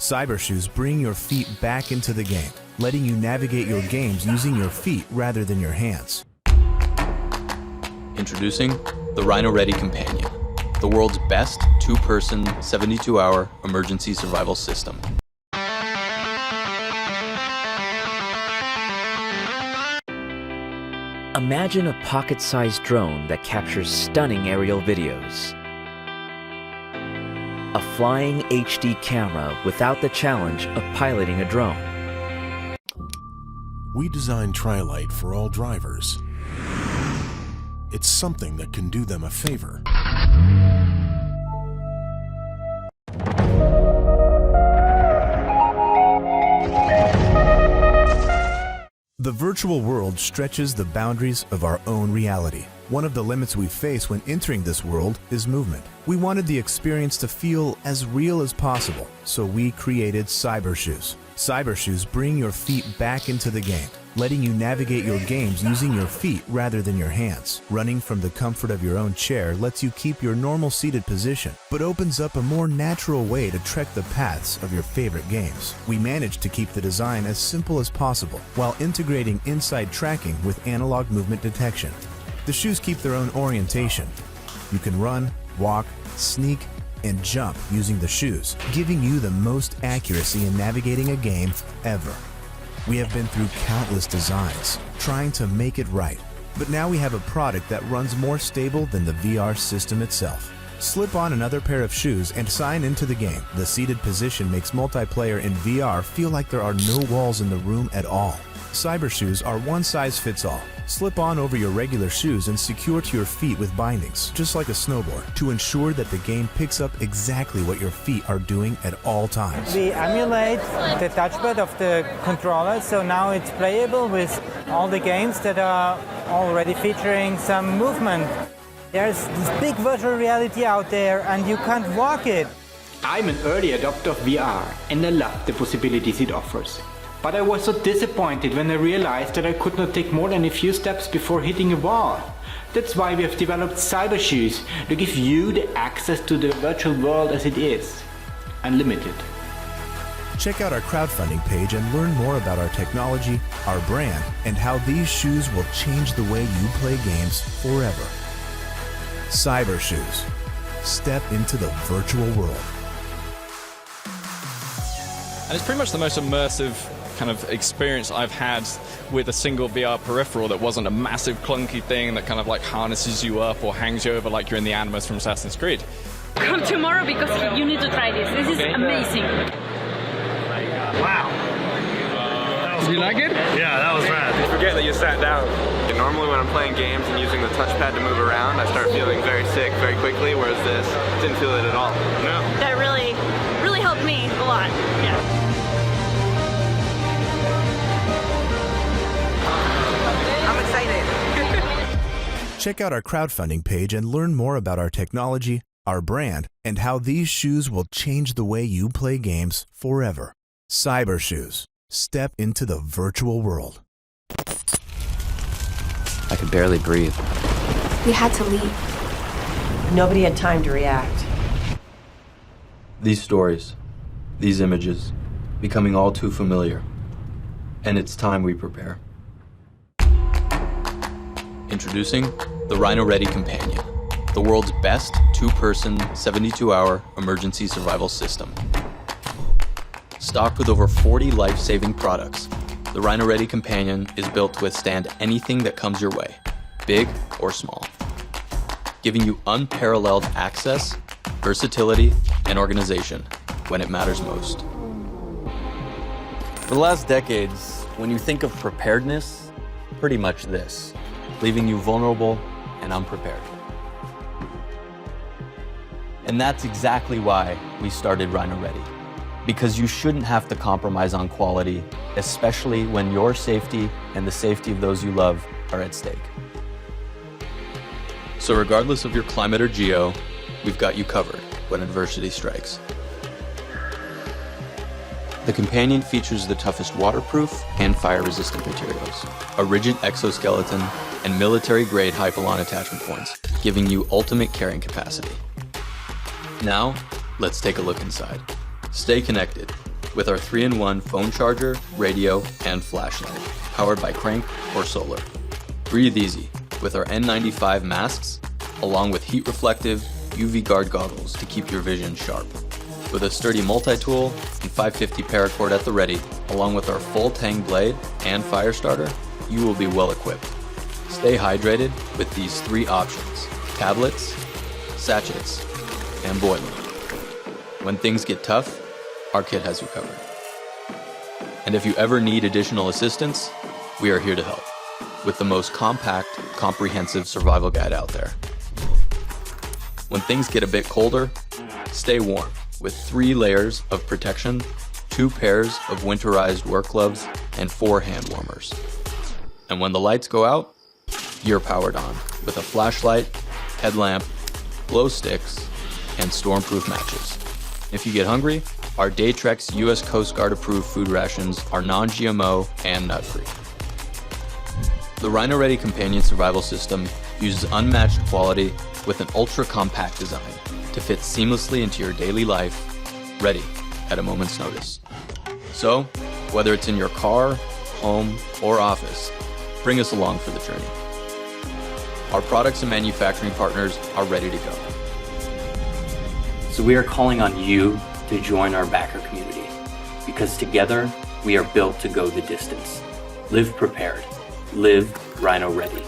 Cyber shoes bring your feet back into the game, letting you navigate your games using your feet rather than your hands. Introducing the Rhino Ready Companion, the world's best two-person, 72-hour emergency survival system. Imagine a pocket-sized drone that captures stunning aerial videos. A flying HD camera without the challenge of piloting a drone. We designed Triite for all drivers. It's something that can do them a favor. The virtual world stretches the boundaries of our own reality. One of the limits we face when entering this world is movement. We wanted the experience to feel as real as possible, so we created Cyber Shoes. Cyber Shoes bring your feet back into the game, letting you navigate your games using your feet rather than your hands. Running from the comfort of your own chair lets you keep your normal seated position, but opens up a more natural way to trek the paths of your favorite games. We managed to keep the design as simple as possible, while integrating inside tracking with analog movement detection. The shoes keep their own orientation. You can run, walk, sneak, and jump using the shoes, giving you the most accuracy in navigating a game ever. We have been through countless designs, trying to make it right, but now we have a product that runs more stable than the VR system itself. Slip on another pair of shoes and sign into the game. The seated position makes multiplayer in VR feel like there are no walls in the room at all. Cyber shoes are one size fits all. Slip on over your regular shoes and secure to your feet with bindings, just like a snowboard, to ensure that the game picks up exactly what your feet are doing at all times. We emulate the touchpad of the controller, so now it's playable with all the games that are already featuring some movement. There's this big virtual reality out there and you can't walk it. I'm an early adopter of VR and I love the possibilities it offers. But I was so disappointed when I realized that I could not take more than a few steps before hitting a wall. That's why we have developed Cyber Shoes to give you the access to the virtual world as it is. Unlimited. Check out our crowdfunding page and learn more about our technology, our brand, and how these shoes will change the way you play games forever. Cyber Shoes. Step into the virtual world. And it's pretty much the most immersive kind of experience I've had with a single VR peripheral that wasn't a massive clunky thing that kind of like harnesses you up or hangs you over like you're in the Animus from Assassin's Creed. Come tomorrow because you need to try this. This is amazing. Wow. Did you like it? Yeah, that was rad. You forget that you sat down. And normally when I'm playing games and using the touchpad to move around, I start feeling very sick very quickly, whereas this didn't feel it at all. No. That really helped me a lot. Yeah. Check out our crowdfunding page and learn more about our technology, our brand, and how these shoes will change the way you play games forever. Cyber Shoes. Step into the virtual world. I could barely breathe. We had to leave. Nobody had time to react. These stories, these images, becoming all too familiar. And it's time we prepare. Introducing the Rhino Ready Companion, the world's best two-person, 72-hour emergency survival system. Stocked with over 40 life-saving products, the Rhino Ready Companion is built to withstand anything that comes your way, big or small, giving you unparalleled access, versatility, and organization when it matters most. For the last decades, when you think of preparedness, pretty much this, leaving you vulnerable and unprepared. And that's exactly why we started Rhino Ready. Because you shouldn't have to compromise on quality, especially when your safety and the safety of those you love are at stake. So regardless of your climate or geo, we've got you covered when adversity strikes. The Companion features the toughest waterproof and fire-resistant materials, a rigid exoskeleton, and military-grade Hypalon attachment points, giving you ultimate carrying capacity. Now, let's take a look inside. Stay connected, with our 3-in-1 phone charger, radio, and flashlight, powered by crank or solar. Breathe easy with our N95 masks, along with heat-reflective UV guard goggles to keep your vision sharp. With a sturdy multi-tool and 550 paracord at the ready, along with our full tang blade and fire starter, you will be well equipped. Stay hydrated with these 3 options: tablets, sachets, and boiling. When things get tough, our kit has you covered. And if you ever need additional assistance, we are here to help with the most compact, comprehensive survival guide out there. When things get a bit colder, stay warm with 3 layers of protection, 2 pairs of winterized work gloves, and 4 hand warmers. And when the lights go out, you're powered on with a flashlight, headlamp, glow sticks, and stormproof matches. If you get hungry, our Daytrex US Coast Guard approved food rations are non-GMO and nut-free. The Rhino Ready Companion Survival System uses unmatched quality with an ultra-compact design to fit seamlessly into your daily life, ready at a moment's notice. So, whether it's in your car, home, or office, bring us along for the journey. Our products and manufacturing partners are ready to go. So we are calling on you to join our backer community, because together we are built to go the distance. Live prepared. Live Rhino Ready.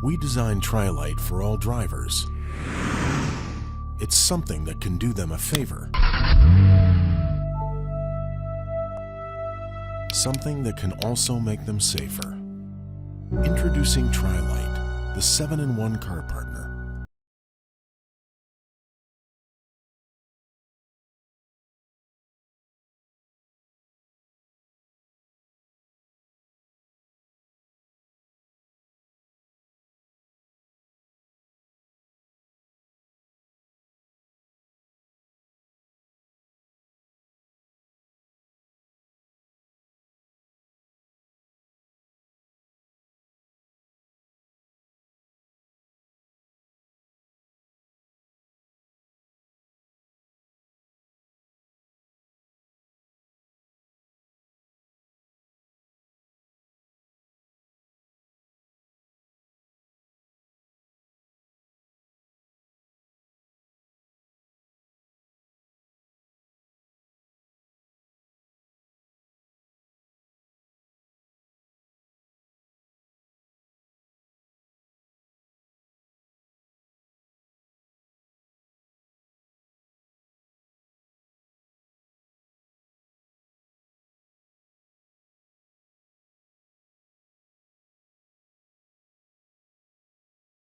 We designed Triite for all drivers. It's something that can do them a favor. Something that can also make them safer. Introducing Triite, the 7-in-1 car partner.